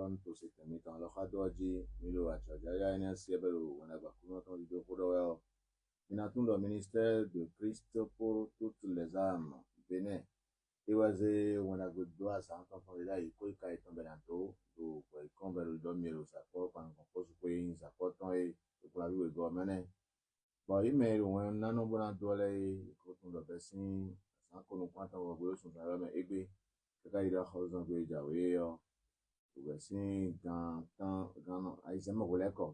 ton to se temi ton lo khadoji milo achaja ya ina siebelo wana bakuno ton lido kodo Minatundo ministère de Christ pour toutes les âmes. Bénin. Et voici, on a good doigt, ça entend parler là, il faut qu'il y ait un belanto, donc, comme le dormir au sapot, quand on pose pour une sapot, et pour la vie de gourmet. Bon, il met un an, on a doué, quand on doit passer, sans qu'on nous prenne en gros, son salaire, mais aigué, quand il a chose en gueule, j'avais, pour passer, quand, ils aiment rouler comme.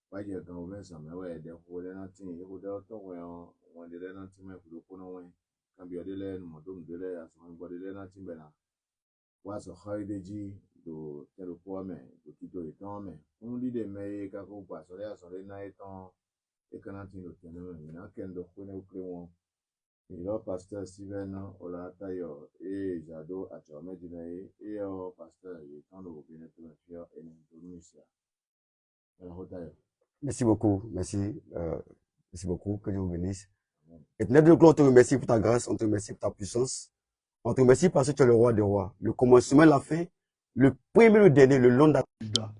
Why you don't win some away? They hold nothing. You would out when they learn nothing, my good away. Can be a delay, Modum delay, as one body learn nothing better. What's a high degree to tell the poor man to keep the return? Only they make a go pass or else on the night on a cannot in the tenement. You know, can the winner play one. You Pastor Steven Olatayo, Jado at your Medina, Pastor, you can't open it to fear in Indonesia. Merci beaucoup, merci beaucoup, que Dieu vous bénisse. Éternel Dieu, on te remercie pour ta grâce, on te remercie pour ta puissance, on te remercie parce que tu es le roi des rois, le commencement, la fin, le premier, le dernier, le long d'Abida.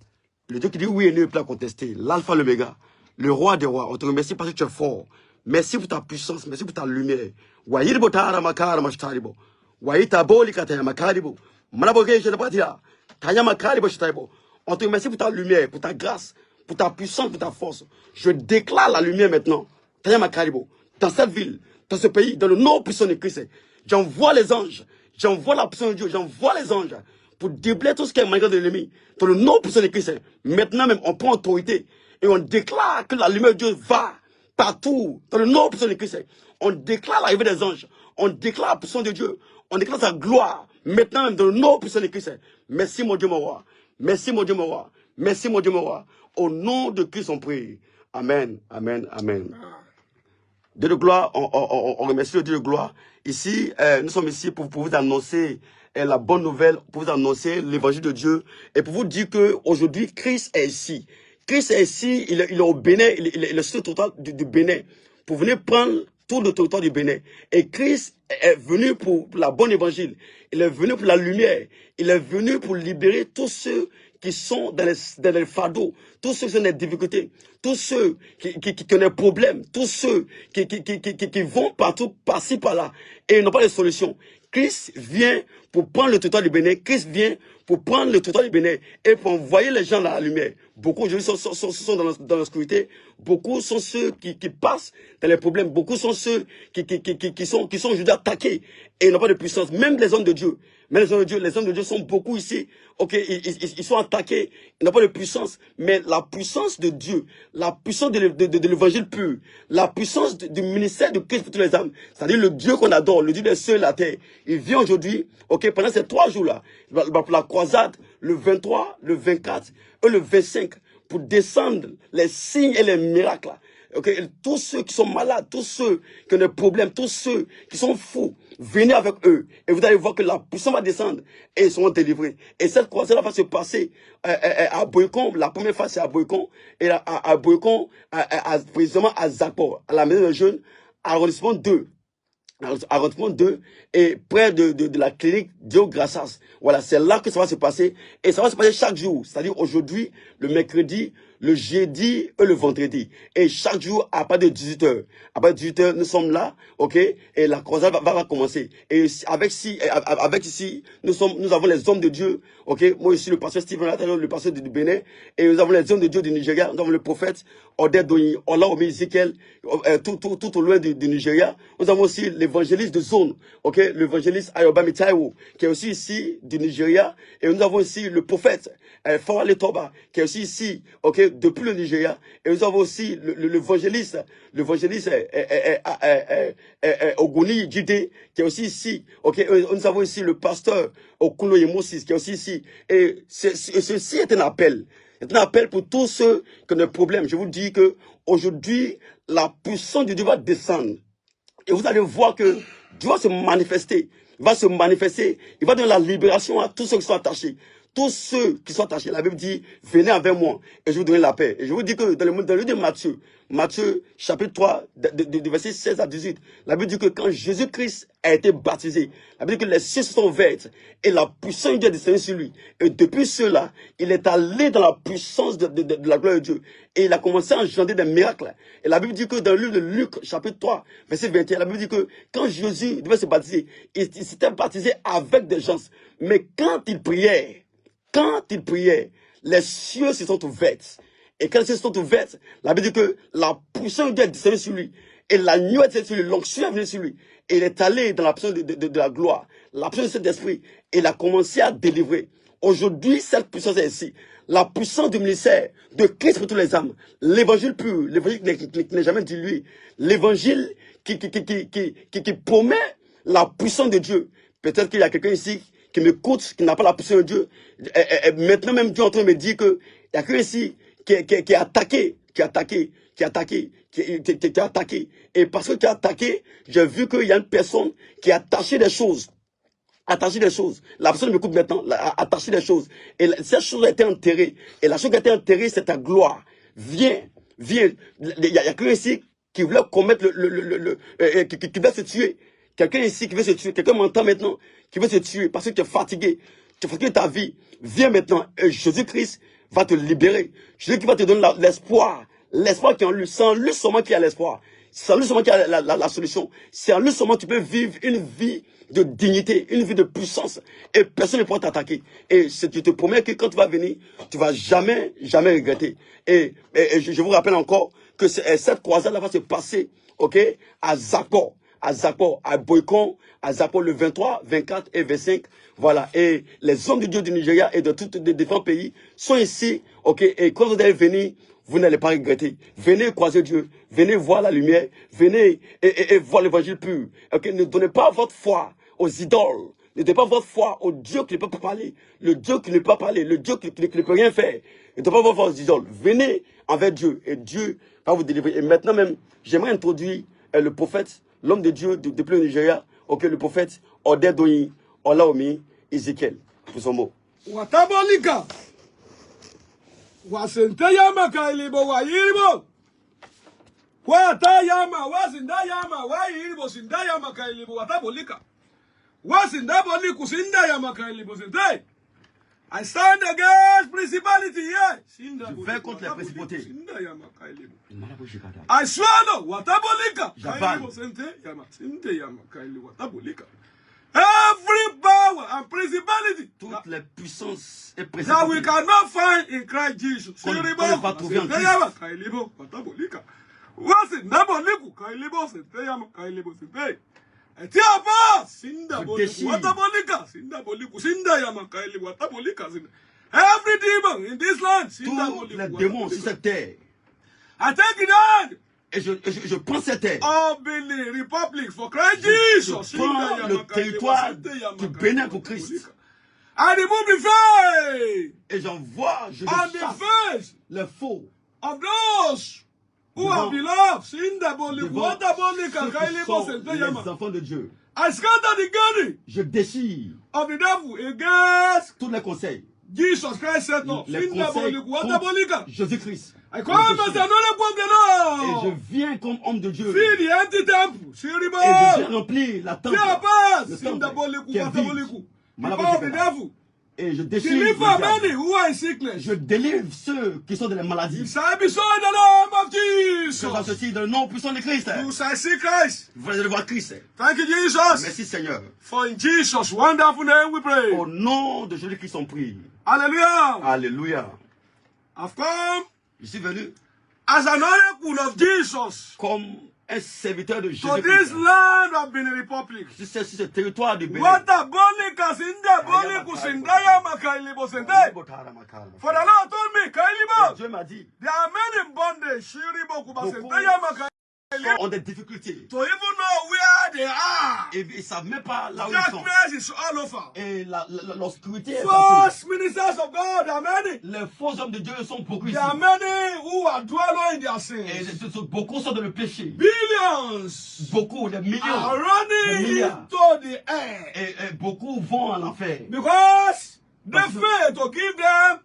Le Dieu qui dit oui et non, il peut contester, l'alpha, l'oméga, le roi des rois, on te remercie parce que tu es fort. Merci pour ta puissance, merci pour ta lumière. Wayiribo tara makara mashtaribo. Wayita boli kataya makaribo. Malaboge je ne pas dire. Taya makaribo shtaribo. On te remercie pour ta lumière, pour ta grâce, pour ta puissance, pour ta force. Je déclare la lumière maintenant. Taya makaribo. Dans cette ville, dans ce pays, dans le nom puissant de Christ. J'envoie les anges. J'envoie la puissance de Dieu. J'envoie les anges pour déblayer tout ce qui est manquant de l'ennemi. Dans le nom puissant de Christ. Maintenant même, on prend autorité et on déclare que la lumière de Dieu va partout, dans le nom puissant de Christ. On déclare l'arrivée des anges. On déclare la puissance de Dieu. On déclare sa gloire. Maintenant même, dans le nom puissant de Christ. Merci mon Dieu, mon roi. Merci mon Dieu, mon roi. Merci mon Dieu, mon roi. Au nom de Christ, on prie. Amen, amen, amen. Dieu de gloire, on remercie le Dieu de gloire. Ici, nous sommes ici pour vous annoncer la bonne nouvelle, pour vous annoncer l'évangile de Dieu et pour vous dire qu'aujourd'hui, Christ est ici. Christ est ici, il est au Bénin, il est sur le territoire du Bénin pour venir prendre tout le territoire du Bénin. Et Christ est venu pour la bonne évangile. Il est venu pour la lumière. Il est venu pour libérer tous ceux qui sont dans les fardeaux, tous ceux qui sont dans les difficultés, tous ceux qui ont des problèmes, tous ceux qui vont partout, par-ci, par-là, et n'ont pas de solution. Christ vient pour prendre le territoire du Bénin. Christ vient pour prendre le territoire du Bénin et pour envoyer les gens dans la lumière. Beaucoup aujourd'hui sont dans l'obscurité. Beaucoup sont ceux qui passent dans les problèmes. Beaucoup sont ceux qui sont aujourd'hui attaqués et n'ont pas de puissance. Même les hommes de Dieu. Mais les hommes de Dieu sont beaucoup ici. Ok, ils sont attaqués. Ils n'ont pas de puissance. Mais la puissance de Dieu, la puissance de l'évangile pur, la puissance du ministère de Christ pour toutes les âmes, c'est-à-dire le Dieu qu'on adore, le Dieu des cieux et de la terre, il vient aujourd'hui, ok, pendant ces 3 jours-là, pour la croisade, le 23, le 24 et le 25, pour descendre les signes et les miracles. Okay. Tous ceux qui sont malades, tous ceux qui ont des problèmes, tous ceux qui sont fous, venez avec eux. Et vous allez voir que la puissance va descendre et ils seront délivrés. Et cette croisade va se passer à Boycon. La première phase, c'est à Boycon. Et à Boycon, précisément à Zakpor, à la maison des jeunes, arrondissement 2. Arrondissement 2 et près de la clinique Dio Grassas. Voilà, c'est là que ça va se passer. Et ça va se passer chaque jour. C'est-à-dire aujourd'hui, le mercredi, le jeudi et le vendredi. Et chaque jour, à partir de 18h. À partir de 18h, nous sommes là, ok? Et la croisade va commencer. Et avec ici, nous avons les hommes de Dieu, ok? Moi, je suis le pasteur Steven Latalo, le pasteur du Bénin. Et nous avons les hommes de Dieu du Nigeria. Nous avons le prophète Oded Doyi, Ola Omi Ezekiel, tout au loin du Nigeria. Nous avons aussi l'évangéliste de zone, ok? L'évangéliste Ayobami Taiwo, qui est aussi ici du Nigeria. Et nous avons aussi le prophète Fawale Toba, qui est aussi ici, ok? Depuis le Nigeria. Et nous avons aussi l'évangéliste Oguni Jide, qui est aussi ici. Ok, nous avons ici le pasteur Okunoye Moses, qui est aussi ici. Et ceci est un appel. C'est un appel pour tous ceux qui ont des problèmes. Je vous dis que aujourd'hui, la puissance de Dieu va descendre. Et vous allez voir que Dieu va se manifester. Il va se manifester. Il va donner la libération à tous ceux qui sont attachés. tous ceux qui sont attachés, la Bible dit, venez avec moi et je vous donnerai la paix. Et je vous dis que dans le livre de Matthieu chapitre 3, de verset 16 à 18, la Bible dit que quand Jésus-Christ a été baptisé, la Bible dit que les cieux se sont ouvertes et la puissance de Dieu est descendue sur lui. Et depuis cela, il est allé dans la puissance de la gloire de Dieu. Et il a commencé à engendrer des miracles. Et la Bible dit que dans le livre de Luc, chapitre 3, verset 21, la Bible dit que quand Jésus devait se baptiser, il s'était baptisé avec des gens. Mais quand il priait, les cieux se sont ouverts. Et quand les cieux se sont ouverts, la Bible dit que la puissance de Dieu est descendue sur lui. Et la nuit est descendue sur lui, l'onction est venue sur lui. Et il est allé dans la puissance de la gloire, la puissance de cet esprit. Et il a commencé à délivrer. Aujourd'hui, cette puissance est ici. La puissance du ministère de Christ pour toutes les âmes. L'évangile pur, l'évangile qui n'est jamais dilué. L'évangile qui promet la puissance de Dieu. Peut-être qu'il y a quelqu'un ici qui m'écoute, qui n'a pas la puissance de Dieu. Maintenant même Dieu est en train de me dire qu'il y a quelqu'un ici qui est attaqué. Et parce que tu es attaqué, j'ai vu qu'il y a une personne qui a attaché des choses. La personne m'écoute maintenant, attacher des choses. Et cette chose a été enterrée. Et la chose qui a été enterrée, c'est ta gloire. Viens. Il y a quelqu'un ici qui voulait commettre qui veut se tuer. Quelqu'un ici qui veut se tuer. Quelqu'un m'entend maintenant, qui veut se tuer parce que tu es fatigué. Tu es fatigué de ta vie. Viens maintenant. Et Jésus-Christ va te libérer. Jésus-Christ va te donner l'espoir. L'espoir qui est en lui. C'est en lui seulement qu'il y a l'espoir. C'est en lui seulement qu'il y a la solution. C'est en lui seulement que tu peux vivre une vie de dignité, une vie de puissance. Et personne ne pourra t'attaquer. Et je te promets que quand tu vas venir, tu ne vas jamais regretter. Et je vous rappelle encore que cette croisade-là va se passer, ok, à Zakor, à Boycon, à Zakor le 23, 24 et 25. Voilà. Et les hommes de Dieu du Nigeria et de tous les différents pays sont ici, ok. Et quand vous allez venir, vous n'allez pas regretter. Venez croiser Dieu. Venez voir la lumière. Venez et voir l'évangile pur. Okay? Ne donnez pas votre foi aux idoles. Ne donnez pas votre foi au Dieu qui ne peut pas parler. Le Dieu qui ne peut pas parler. Le Dieu qui ne peut rien faire. Ne donnez pas votre foi aux idoles. Venez envers Dieu. Et Dieu va vous délivrer. Et maintenant même, j'aimerais introduire le prophète, l'homme de Dieu depuis le Nigeria. Ok, le prophète Odedoyin Olaomi Ezekiel. Pour son mot. Watabolika. Wasentayama kailibo wa yiribo. Watayama wasindayama wa yiribo sindayama kailibo watabolika. Wasindaboliku sindayama kailibo sindai. I stand against principality here. Je vais contre les principautés. I swallow watabolika. J'avale. Every power and principality Toutes les puissances et that we principautés cannot find in Christ Jesus. qu'on ne peut pas trouver en Christ. Every demon in this land. Tous les démons sur cette terre. I take it out. Et je prends cette terre. Of Benin Republic for Christ Jesus. Je prends le territoire du Bénin pour Christ. I remove the faith. Et j'envoie, je On the chasse face les faux. of those who Devant- have beloved. Sindaboliku. Devant Watabolika. ceux qui Kailibo sont Senteyama. les enfants de Dieu. I scatter the garden Je déchire of the devil against tous les conseils. Jesus Christ set up. Les conseils Sindaboliku. Watabolika. contre Jésus-Christ. I come as another from the Et je Lord. viens comme homme de Dieu. Feed the empty temple. Et je Shiribo. viens remplir la temple. Fear pass. Le temple Sindaboliku. qui est Wataboliku. vide. The power of the devil. Et je déchire le Deliver many diable. who are in sickness. Je délivre ceux qui sont dans les maladies. You shall be so in the name of Je fasse Jesus. ceci dans le nom puissant de Christ. You shall see Christ. Vous allez voir Christ. Thank you, Jesus. Merci Seigneur. For in Jesus' wonderful name we pray. Au nom de Jésus-Christ on prie. Hallelujah. Alléluia. I've come Je suis venu as an oracle of Jesus comme un serviteur de to this Jésus-Christ. land of Benin Republic. Sur ce territoire du Bénin. What a bolika sinda boliku sindaya makailibo sindai. For the Lord told me, Kailibo, Dieu m'a dit, there are men in bondage. Shiribo kuba sindaya makailibo. ils ont des difficultés. To even know where they are. Et ils ne savent même pas là où ils sont. Darkness is all over. Et l'obscurité est partout. False ministers of God, there are many. Les faux hommes de Dieu sont beaucoup ici. There are many who are dwelling in their Et sins. beaucoup sont dans le péché. Billions Beaucoup, des millions. are Des running milliards. into the air Et beaucoup vont à l'enfer. because They fail to give them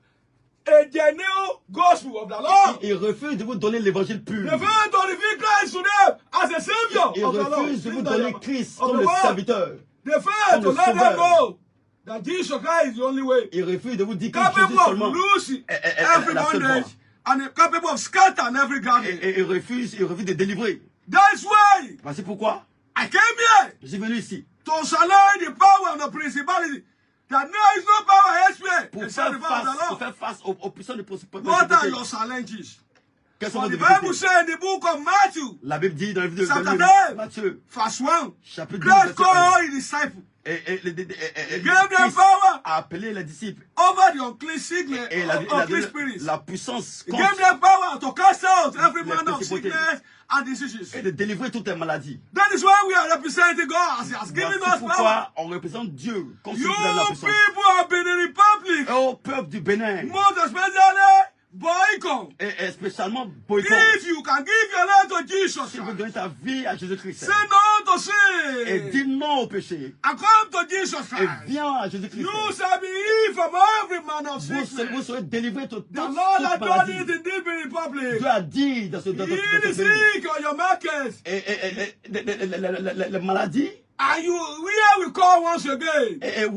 a genuine gospel of the Lord. Ils refusent de vous donner l'évangile pur. They fail to reveal Christ to them as a savior Ils of the Lord. refusent de vous donner Christ Of comme the le world. serviteur. They fail to le let them sauveur. know that Jesus Christ is the only way. Ils refusent de vous dire que Capable Jésus of seulement losing est every la seule bondage voie. and capable of scattering every garden. Et ils refusent de délivrer. That's why Voici pourquoi I came here je suis venu ici. to challenge the power of the principality. That there is no power elsewhere Pour except the power of the Lord. faire face aux puissants de What are your challenges? Quels sont For vos the Bible difficultés? says in the book of Matthew, La Bible dit dans le livre Chapter de 10, Matthieu, verse 1, chapitre 12, Christ verset 1, called his disciples, et gave them Christ power a appelé les disciples over the unclean sickness, et il a unclean donné spirits. la puissance He contre gave them power to cast out every Les manner of principautés. sickness and diseases. et de délivrer toutes les maladies. That is why we are representing God as He has given Voici us power. pourquoi on représente Dieu comme celui You qui donne la puissance. people have been in the republic, Et au peuple du Bénin, most especially Boycom. et spécialement Boycon, If you can give your life to Jesus si vous Christ, donnez ta vie à Jésus-Christ say no to et sin dis non au péché and come to Jesus et Christ. viens à Jésus-Christ, You shall be healed from every manner of vous sickness. serez délivrés de toute The Lord has done maladie. it in this republic. Dieu a dit dans ce Heal the pays. sick on your markets. Et les maladies, And you, here we call once again. et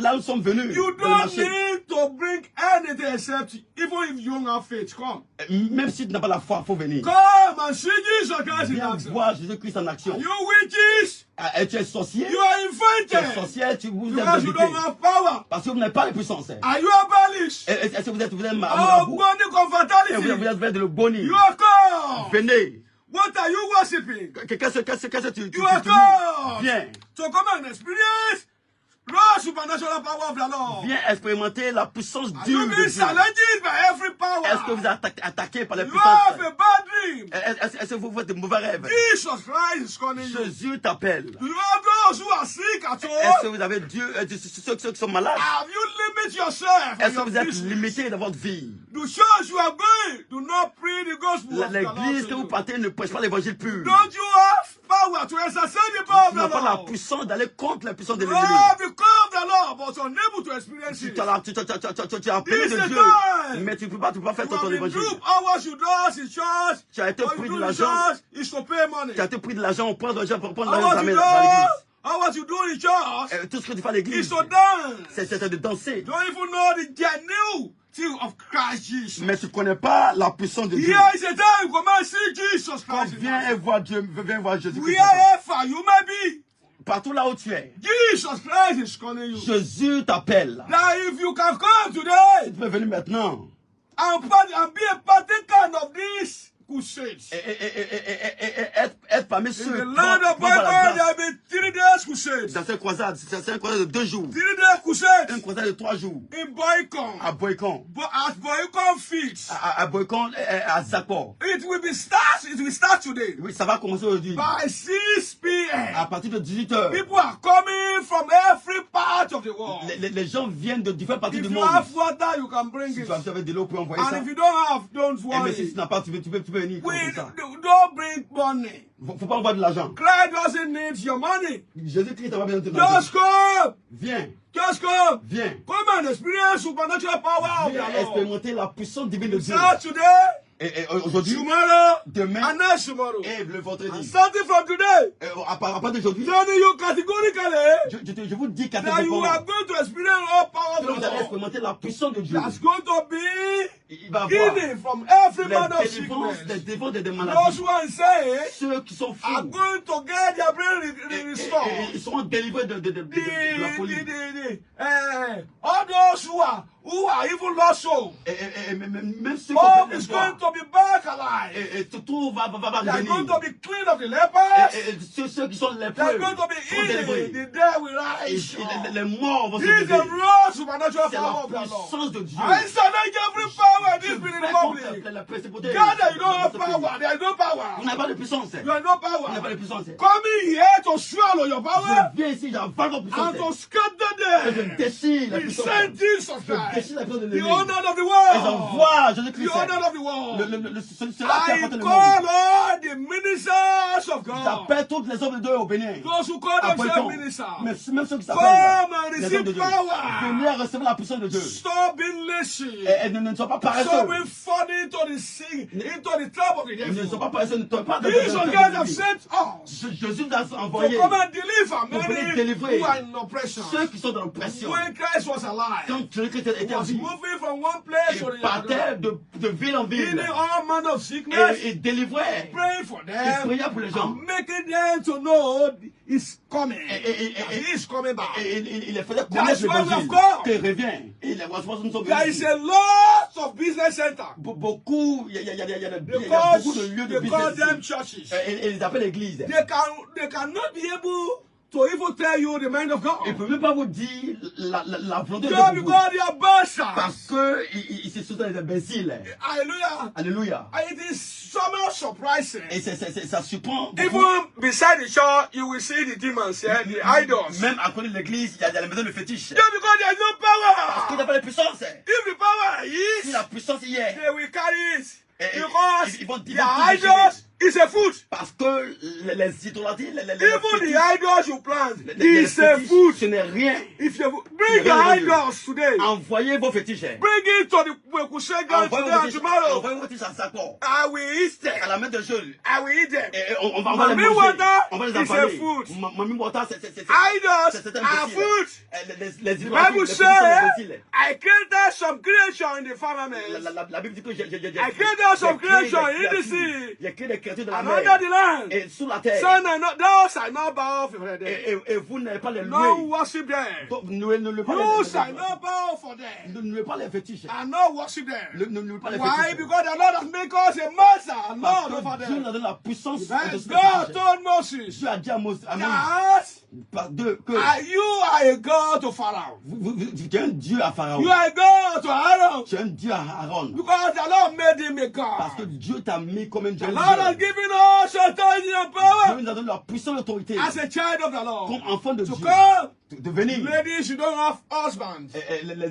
là où nous sommes venus, You dans le don't marché, need to bring anything except, even if you don't have faith, come. même si tu n'as pas la foi, il faut venir. Come and see Jesus Christ in Viens action. voir Jésus-Christ en action. You witches, Et tu es sorcier, you are tu es invented sorcière, vous êtes because you débuté. don't have power. Parce que vous n'avez pas les puissances. Are you abolished? Est-ce que vous êtes Oh, marabout? body Et vous convertality. êtes de le boni. You are called. Venez. What are you worshipping? Qu'est-ce que tu You are loues? called Viens. to come and experience the supernatural power of the Lord. Viens expérimenter la puissance Are dure you de being Dieu. challenged by every power? Est-ce que vous êtes attaqué par les You puissances? have a bad dream. Est-ce que vous faites de mauvais rêves? Jesus Christ is calling you. Jésus t'appelle. Do you have those who are sick at Est-ce que all? vous avez ceux qui sont malades? Have you limited yourself? Est-ce que in vous your êtes business? limité dans votre vie? The church you are going do not preach the gospel of the L'église que vous Lord. partez ne prêche pas l'évangile pur. Don't you have power to exercise the power of Tu n'as the pas la Lord? puissance d'aller contre la puissance de You l'ennemi. have the call of the Lord, but unable to experience it. Tu as appelé This de is Dieu, time. mais tu ne peux pas faire You ton have been évangile. duped. All what you do in church, Tu as été what you pris do de in l'argent. church is to pay money. Tu as été pris de l'argent, on prend de l'argent pour prendre All l'argent what you dans l'église. do, all what you do in church Tout ce que tu fais à is l'église, to dance. c'est de danser. Don't even know the genuine thing of Christ Jesus. Mais tu ne connais pas la puissance de Dieu. Here is a time you come and see Jesus Quand Christ. viens et vois Dieu, viens voir Jésus-Christ. Wherever you may be, Partout là où tu es, Jesus Christ is calling you. Jésus t'appelle. Now if you can come today Tu peux venir maintenant and be a partaker of this crusades. être parmi In ceux the qui land of vont voir la Bible, there grâce. have been 3 days crusades. Dans cette croisade, c'est une croisade de 2 jours. 3-day crusades Une croisade de 3 jours. in Boycom. À Boycon. At Boycom Fields. À Boycon et à Zakor. It will start today. Oui, ça va commencer aujourd'hui. By 6 p.m. À partir de 18h. People are coming from every part of the world. Les gens viennent de différentes parties If du you monde. have water, you can bring Si it. tu as de l'eau pour envoyer ça. And if you don't have, don't Mais si worry. tu n'as pas, tu peux venir comme ça. Don't bring money. Faut pas envoyer de l'argent. Christ doesn't need your money. Jésus-Christ n'a pas besoin de ton argent. Just come. Viens, Just come. viens. Come and experience supernatural power of Viens the Lord. expérimenter la puissance divine de Dieu. Start today, Et aujourd'hui, tomorrow, demain and next tomorrow. et le And vendredi. starting from today, À partir d'aujourd'hui, telling you categorically je vous dis that you catégoriquement are going to experience all power que of vous the allez Lord. expérimenter la puissance de Dieu. That's going to be Il va avoir healing from every les manner of délivrances, sickness. les défenses des Those maladies. who are insane Ceux qui sont are fous, going to get their brain et restored. ils seront délivrés de la folie. All those who are even lost soul, Et même ceux qui all ont is fait going to be back alive. et tout va They are going revenir. to be clean of the lepers. Ceux qui sont They are lépreux going to be seront délivrés. healed. The dead will Et rise. les morts vont se This is the lever. raw supernatural C'est power la of the Lord. puissance de Dieu. I challenge every power power in this Benin Republic. La principauté. Gather, you don't have power. There is no power. Vous n'avez pas de puissance. You have no Vous n'avez pas power. de puissance. Coming here to swallow your power Je viens ici, j'avale votre puissance. and to scatter Et je them. déchire la He puissance. sent Jesus Je Christ, déchire la puissance de the l'ennemi. honor of the Et world. j'envoie The Jésus-Christ. honor of the world. Cela qui I appartient au monde. call all the ministers of God, J'appelle toutes les hommes de Dieu au Bénin. those who call themselves Appelle-t-on. ministers, Même ceux qui come s'appellent and les hommes de receive Dieu. power. Venez recevoir la puissance de Dieu. Stop being lazy. Et ne sois pas paresseux. Stop being funny into the sea, into the trap of the Ne sois devil. pas paresseux. Ne sois pas dans These guys have sent us Jésus nous a to envoyé come and deliver Pour venir many délivrer who are in oppression. ceux qui sont dans l'oppression. When Christ was alive, Quand Jésus-Christ he était en was vie, moving from one place to il the partait other, de ville en ville healing all manner of sickness, et délivrait. praying for Il them, priait pour les gens. and making them to know he's coming. Et He is coming back. il les faisait That's connaître why we have l'évangile. come. Qu'il revient. Et les responsables nous sont There venus is ici. a lot of business centers. Beaucoup, il y a Because beaucoup de lieux de they call them business. churches. Et ils appellent l'église. They cannot be able to even tell you the mind of God. Ils ne peuvent même pas vous dire la volonté de Just Dieu. because they are bastards. Parce que ils se sont des imbéciles. Hallelujah. Alléluia. And it is somehow surprising. Et ça surprend beaucoup. Even beside the church, you will see the demons here, the idols. Même à côté de l'église, il y a les maisons de fétiche. Just because there is no Parce qu'il n'y power. a pas de puissance. If the power Si is, la puissance y est, they will carry it. Et- Because ils vont the tout idols is a food. parce que les idolâtries, les Even the fétiches, idols you plant les is a fétiches, food. ce n'est rien. If you bring your idols today, Envoyez vos fétiches. bring it to the Wekusega Envoyez today vos and fétiches, tomorrow. envoyez vos fétiches à Sako, I will eat à them. la main de Jules. I will eat them. Et on va les Mami manger. water On va les is a avaler. food. Mami water, c'est Idols un are imbécile. food. Les The idolâtries, Bible les fétiches sont des says, imbéciles. I created some creation in the firmament, La Bible dit que j'ai created some creation in the sea, j'ai créé des créatures de la and mer under the land. et sous la terre. Son are not, those are not bow for them. Et vous n'allez pas les No louer. worship them. Donc, ne louez pas You les shall not bow for them. Ne louez pas les fétiches. And not worship them. Ne louez pas les Why? fétiches. Because the Lord has made us a master and Parce Lord over que Dieu nous a them. donné la puissance Then de ce God told Moses, Dieu a dit à Moïse that par deux, que you are a God to Pharaoh. tu es un Dieu à Pharaon. You are a God to Aaron. Tu es un Dieu à Aaron. Because the Lord made him a Parce que God. Dieu t'a mis comme un Dieu. The Lord has Dieu given us authority and power nous a donné la puissance et l'autorité as a child of the Lord. comme enfant de To Dieu come, de venir. ladies, you don't have husbands. Les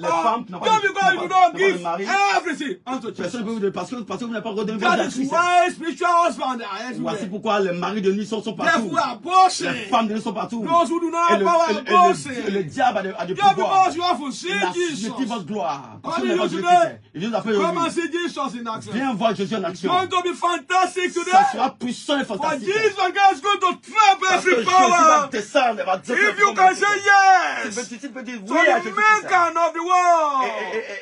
Don't femmes qui n'ont pas just de because you n'ont don't pas de give mari. everything unto Personne ne Jesus. peut vous dire parce que vous n'avez pas redonné That à is Christ. why spiritual husbands are Voici everywhere. pourquoi les maris de nuit sont partout. Therefore, are boasting. Les femmes de nuit sont partout. Those who do not Et have power are le boasting. diable a du Just pouvoir. because you have to Il see a Jesus. suscité votre gloire. Parce que Come vous n'avez pas you Jésus-Christ. today. Il nous a fait Come and aujourd'hui. see Jesus in action. Viens voir Jésus en It's action. going to be fantastic Ça today. sera puissant et For fantastique. Jesus is going to trap Parce que every Jésus va power. descendre, va descendre. If you can say yes Si tu peux dire to oui à the Jésus-Christ. maker of the world,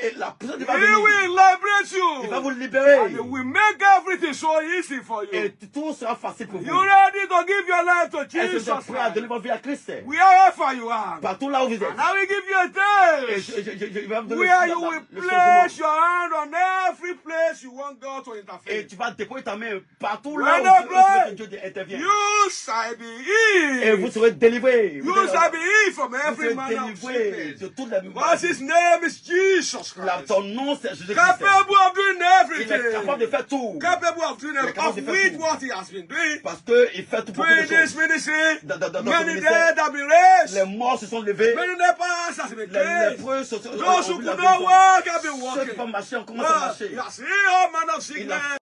Et la puissance He va venir. will liberate Il va you. vous libérer. And He will make everything so easy for you. Et tout sera facile pour vous. You ready to give your life to Est-ce que Jesus vous êtes prêt à donner Christ? votre vie à Christ? Wherever you are. Partout là où vous êtes. And I will give you a Et taste je vais vous donner where you will le place changement. your hand on every place you want God to Et interfere. tu vas déposer ta main partout When là I où tu pray, veux que Dieu intervienne. You shall be Et vous healed. serez délivrés. You shall be healed from Vous every serez manner of délivrés sickness. de toute la Because His name is Jesus Christ. Ton nom c'est Jésus-Christ. Capable of doing Il est capable everything. de faire tout. Capable of doing Il est everything. capable Of de faire which tout. what He has been doing. Parce qu'il fait tout beaucoup de Doing this choses. ministry. Dans ce Many ministère, dead have been raised. les morts se sont levés. Many lepers have been Les cleansed. lépreux se sont Those who ont vu could la not guérison. walk have been Ceux qui walking. peuvent marcher ont commencé à marcher. You have seen all manner of Il a sickness.